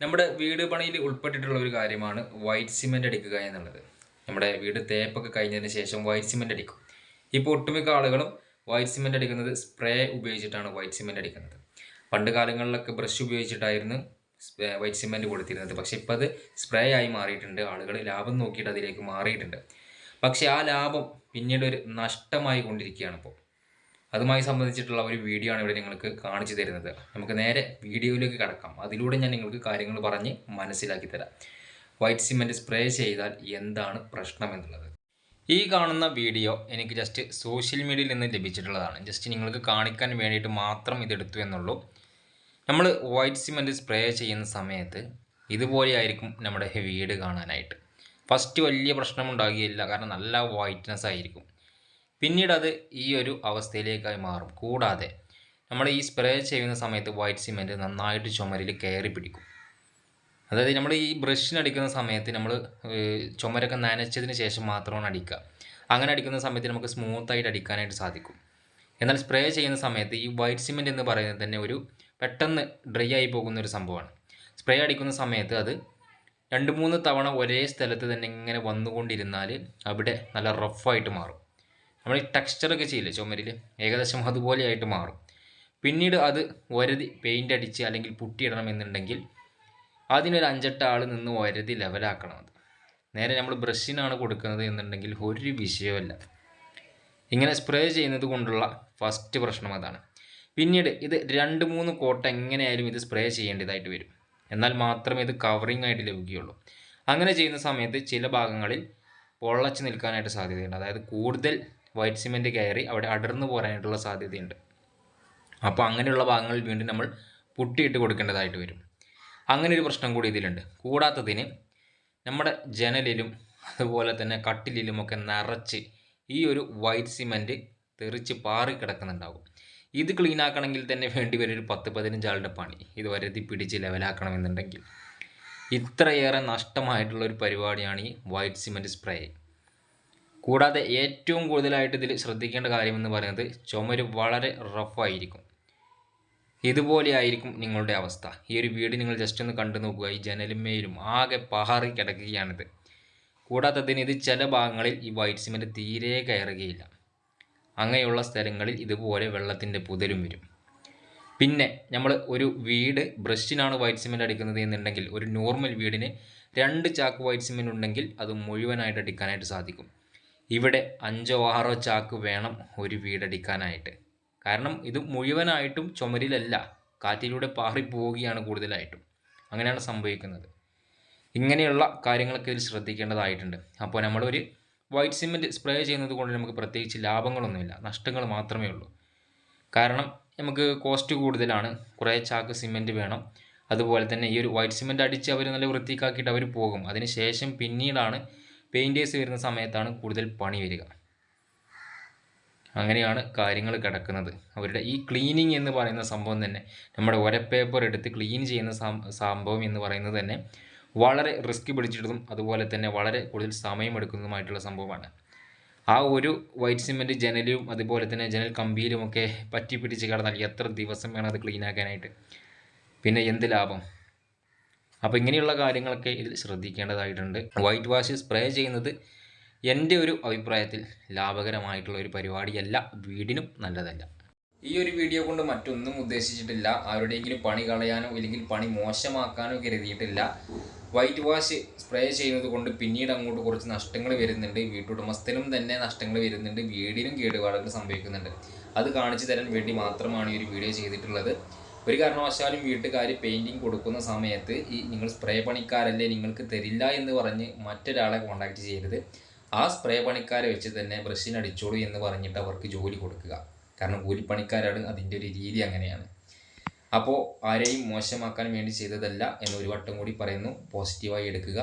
നമ്മുടെ വീട് പണിയിൽ ഉൾപ്പെട്ടിട്ടുള്ള ഒരു കാര്യമാണ് വൈറ്റ് സിമെന്റ് അടിക്കുക എന്നുള്ളത്. നമ്മുടെ വീട് തേപ്പൊക്കെ കഴിഞ്ഞതിന് ശേഷം വൈറ്റ് സിമെന്റ് അടിക്കും. ഇപ്പോൾ ഒട്ടുമിക്ക ആളുകളും വൈറ്റ് സിമെന്റ് അടിക്കുന്നത് സ്പ്രേ ഉപയോഗിച്ചിട്ടാണ് വൈറ്റ് സിമെന്റ് അടിക്കുന്നത്. പണ്ട് കാലങ്ങളിലൊക്കെ ബ്രഷ് ഉപയോഗിച്ചിട്ടായിരുന്നു വൈറ്റ് സിമെന്റ് കൊടുത്തിരുന്നത്. പക്ഷെ ഇപ്പോൾ അത് സ്പ്രേ ആയി മാറിയിട്ടുണ്ട്. ആളുകൾ ലാഭം നോക്കിയിട്ട് അതിലേക്ക് മാറിയിട്ടുണ്ട്. പക്ഷെ ആ ലാഭം പിന്നീട് ഒരു നഷ്ടമായി കൊണ്ടിരിക്കുകയാണ് ഇപ്പോൾ. അതുമായി സംബന്ധിച്ചിട്ടുള്ള ഒരു വീഡിയോ ആണ് ഇവിടെ നിങ്ങൾക്ക് കാണിച്ചു തരുന്നത്. നമുക്ക് നേരെ വീഡിയോയിലേക്ക് കടക്കാം. അതിലൂടെ ഞാൻ നിങ്ങൾക്ക് കാര്യങ്ങൾ പറഞ്ഞ് മനസ്സിലാക്കി തരാം. വൈറ്റ് സിമെൻറ്റ് സ്പ്രേ ചെയ്താൽ എന്താണ് പ്രശ്നം എന്നുള്ളത്. ഈ കാണുന്ന വീഡിയോ എനിക്ക് ജസ്റ്റ് സോഷ്യൽ മീഡിയയിൽ നിന്ന് ലഭിച്ചിട്ടുള്ളതാണ്. ജസ്റ്റ് നിങ്ങൾക്ക് കാണിക്കാൻ വേണ്ടിയിട്ട് മാത്രം ഇതെടുത്തു എന്നുള്ളൂ. നമ്മൾ വൈറ്റ് സിമെൻറ്റ് സ്പ്രേ ചെയ്യുന്ന സമയത്ത് ഇതുപോലെയായിരിക്കും നമ്മുടെ വീട് കാണാനായിട്ട്. ഫസ്റ്റ് വലിയ പ്രശ്നമുണ്ടാകുകയില്ല, കാരണം നല്ല വൈറ്റ്നസ് ആയിരിക്കും. പിന്നീട് അത് ഈ ഒരു അവസ്ഥയിലേക്കായി മാറും. കൂടാതെ നമ്മൾ ഈ സ്പ്രേ ചെയ്യുന്ന സമയത്ത് വൈറ്റ് സിമെൻറ്റ് നന്നായിട്ട് ചുമരിൽ കയറി പിടിക്കും. അതായത് നമ്മൾ ഈ ബ്രഷിനടിക്കുന്ന സമയത്ത് നമ്മൾ ചുമരൊക്കെ നനച്ചതിന് ശേഷം മാത്രമാണ് അടിക്കുക. അങ്ങനെ അടിക്കുന്ന സമയത്ത് നമുക്ക് സ്മൂത്തായിട്ട് അടിക്കാനായിട്ട് സാധിക്കും. എന്നാൽ സ്പ്രേ ചെയ്യുന്ന സമയത്ത് ഈ വൈറ്റ് സിമെൻറ്റ് എന്ന് പറയുന്നത് തന്നെ ഒരു പെട്ടെന്ന് ഡ്രൈ ആയി പോകുന്ന ഒരു സംഭവമാണ്. സ്പ്രേ അടിക്കുന്ന സമയത്ത് അത് 2-3 തവണ ഒരേ സ്ഥലത്ത് തന്നെ ഇങ്ങനെ വന്നുകൊണ്ടിരുന്നാൽ അവിടെ നല്ല റഫായിട്ട് മാറും. നമ്മൾ ഈ ടെക്സ്ചറൊക്കെ ചെയ്യില്ലേ ചുമരിൽ, ഏകദേശം അതുപോലെയായിട്ട് മാറും. പിന്നീട് അത് ഒരതി പെയിൻ്റ് അടിച്ച് അല്ലെങ്കിൽ പുട്ടിയിടണം എന്നുണ്ടെങ്കിൽ അതിനൊരു 5-8 ആൾ നിന്ന് ഒരതി ലെവലാക്കണം. അത് നേരെ നമ്മൾ ബ്രഷിനാണ് കൊടുക്കുന്നത് എന്നുണ്ടെങ്കിൽ ഒരു വിഷയമല്ല. ഇങ്ങനെ സ്പ്രേ ചെയ്യുന്നത് കൊണ്ടുള്ള ഫസ്റ്റ് പ്രശ്നം അതാണ്. പിന്നീട് ഇത് 2-3 കോട്ട് എങ്ങനെയായാലും ഇത് സ്പ്രേ ചെയ്യേണ്ടതായിട്ട് വരും. എന്നാൽ മാത്രമേ ഇത് കവറിങ് ആയിട്ട് ലഭിക്കുകയുള്ളൂ. അങ്ങനെ ചെയ്യുന്ന സമയത്ത് ചില ഭാഗങ്ങളിൽ പൊള്ളച്ച് നിൽക്കാനായിട്ട് സാധ്യതയുണ്ട്. അതായത് കൂടുതൽ വൈറ്റ് സിമെൻറ്റ് കയറി അവിടെ അടർന്നു പോരാനായിട്ടുള്ള സാധ്യതയുണ്ട്. അപ്പോൾ അങ്ങനെയുള്ള ഭാഗങ്ങളിൽ വീണ്ടും നമ്മൾ പുട്ടിയിട്ട് കൊടുക്കേണ്ടതായിട്ട് വരും. അങ്ങനെ ഒരു പ്രശ്നം കൂടി ഇതിലുണ്ട്. കൂടാത്തതിന് നമ്മുടെ ജനലിലും അതുപോലെ തന്നെ കട്ടിലിലുമൊക്കെ നിറച്ച് ഈ ഒരു വൈറ്റ് സിമെൻറ്റ് തെറിച്ച് പാറിക്കിടക്കുന്നുണ്ടാകും. ഇത് ക്ലീൻ ആക്കണമെങ്കിൽ തന്നെ വേണ്ടി വരും ഒരു 10-15 ആളുടെ പണി. ഇത് വരതി പിടിച്ച് ലെവലാക്കണമെന്നുണ്ടെങ്കിൽ ഇത്രയേറെ നഷ്ടമായിട്ടുള്ള ഒരു പരിപാടിയാണ് ഈ വൈറ്റ് സിമെൻറ്റ് സ്പ്രേ. കൂടാതെ ഏറ്റവും കൂടുതലായിട്ട് ഇതിൽ ശ്രദ്ധിക്കേണ്ട കാര്യമെന്ന് പറയുന്നത് ചുമര് വളരെ റഫായിരിക്കും. ഇതുപോലെ ആയിരിക്കും നിങ്ങളുടെ അവസ്ഥ. ഈ ഒരു വീട് നിങ്ങൾ ജസ്റ്റ് ഒന്ന് കണ്ടു നോക്കുക. ഈ ജനലുമേലും ആകെ പാറി കിടക്കുകയാണിത്. കൂടാത്തതിന് ഇത് ചില ഭാഗങ്ങളിൽ ഈ വൈറ്റ് സിമെൻറ്റ് തീരെ കയറുകയില്ല. അങ്ങനെയുള്ള സ്ഥലങ്ങളിൽ ഇതുപോലെ വെള്ളത്തിൻ്റെ പുതലും വരും. പിന്നെ നമ്മൾ ഒരു വീട് ബ്രഷിനാണ് വൈറ്റ് സിമെൻറ്റ് അടിക്കുന്നത് എന്നുണ്ടെങ്കിൽ ഒരു നോർമൽ വീടിന് 2 ചാക്ക് വൈറ്റ് സിമെൻറ്റ് ഉണ്ടെങ്കിൽ അത് മുഴുവനായിട്ട് അടിക്കാനായിട്ട് സാധിക്കും. ഇവിടെ 5-6 ചാക്ക് വേണം ഒരു വീടടിക്കാനായിട്ട്. കാരണം ഇത് മുഴുവനായിട്ടും ചുമരിലല്ല, കാറ്റിലൂടെ പാറിപ്പോവുകയാണ് കൂടുതലായിട്ടും. അങ്ങനെയാണ് സംഭവിക്കുന്നത്. ഇങ്ങനെയുള്ള കാര്യങ്ങളൊക്കെ ഇതിൽ ശ്രദ്ധിക്കേണ്ടതായിട്ടുണ്ട്. അപ്പോൾ നമ്മളൊരു വൈറ്റ് സിമെൻറ്റ് സ്പ്രേ ചെയ്യുന്നത് കൊണ്ട് നമുക്ക് പ്രത്യേകിച്ച് ലാഭങ്ങളൊന്നുമില്ല, നഷ്ടങ്ങൾ മാത്രമേ ഉള്ളൂ. കാരണം നമുക്ക് കോസ്റ്റ് കൂടുതലാണ്, കുറേ ചാക്ക് സിമെൻറ്റ് വേണം. അതുപോലെ തന്നെ ഈ ഒരു വൈറ്റ് സിമെൻറ്റ് അടിച്ച് അവർ നല്ല വൃത്തിക്കാക്കിയിട്ട് അവർ പോകും. അതിന് ശേഷം പിന്നീടാണ് പെയിൻറ്റേഴ്സ് വരുന്ന സമയത്താണ് കൂടുതൽ പണി വരിക. അങ്ങനെയാണ് കാര്യങ്ങൾ കിടക്കുന്നത്. അവരുടെ ഈ ക്ലീനിങ് എന്ന് പറയുന്ന സംഭവം തന്നെ, നമ്മുടെ പേപ്പർ എടുത്ത് ക്ലീൻ ചെയ്യുന്ന സംഭവം എന്ന് പറയുന്നത് തന്നെ വളരെ റിസ്ക് പിടിച്ചിട്ടതും അതുപോലെ തന്നെ വളരെ കൂടുതൽ സമയമെടുക്കുന്നതുമായിട്ടുള്ള സംഭവമാണ്. ആ ഒരു വൈറ്റ് സിമെൻറ്റ് ജനലും അതുപോലെ തന്നെ ജനൽ കമ്പിയിലുമൊക്കെ പറ്റി പിടിച്ച് കിടന്നാൽ എത്ര ദിവസം വേണം അത് ക്ലീൻ ആക്കാനായിട്ട്? പിന്നെ എന്ത് ലാഭം? അപ്പോൾ ഇങ്ങനെയുള്ള കാര്യങ്ങളൊക്കെ ഇതിൽ ശ്രദ്ധിക്കേണ്ടതായിട്ടുണ്ട്. വൈറ്റ് വാഷ് സ്പ്രേ ചെയ്യുന്നത് എൻ്റെ ഒരു അഭിപ്രായത്തിൽ ലാഭകരമായിട്ടുള്ള ഒരു പരിപാടിയല്ല, വീടിനും നല്ലതല്ല. ഈ ഒരു വീഡിയോ കൊണ്ട് മറ്റൊന്നും ഉദ്ദേശിച്ചിട്ടില്ല. ആരുടെയെങ്കിലും പണി കളയാനോ ഇല്ലെങ്കിൽ പണി മോശമാക്കാനോ കരുതിയിട്ടില്ല. വൈറ്റ് വാഷ് സ്പ്രേ ചെയ്യുന്നത് കൊണ്ട് പിന്നീട് അങ്ങോട്ട് കുറച്ച് നഷ്ടങ്ങൾ വരുന്നുണ്ട്. വീട്ടുടമസ്ഥനും തന്നെ നഷ്ടങ്ങൾ വരുന്നുണ്ട്, വീടിനും കേടുപാടുകൾ സംഭവിക്കുന്നുണ്ട്. അത് കാണിച്ചു തരാൻ വേണ്ടി മാത്രമാണ് ഈ ഒരു വീഡിയോ ചെയ്തിട്ടുള്ളത്. ഒരു കാരണവശാലും വീട്ടുകാർ പെയിൻറ്റിങ് കൊടുക്കുന്ന സമയത്ത് ഈ നിങ്ങൾ സ്പ്രേ പണിക്കാരല്ലേ, നിങ്ങൾക്ക് തരില്ല എന്ന് പറഞ്ഞ് മറ്റൊരാളെ കോൺടാക്റ്റ് ചെയ്യരുത്. ആ സ്പ്രേ പണിക്കാരെ വെച്ച് തന്നെ ബ്രഷിനടിച്ചോളൂ എന്ന് പറഞ്ഞിട്ട് അവർക്ക് ജോലി കൊടുക്കുക. കാരണം കൂലിപ്പണിക്കാരാണ്, അതിൻ്റെ ഒരു രീതി അങ്ങനെയാണ്. അപ്പോൾ ആരെയും മോശമാക്കാൻ വേണ്ടി ചെയ്തതല്ല എന്ന് ഒരു വട്ടം കൂടി പറയുന്നു. പോസിറ്റീവായി എടുക്കുക.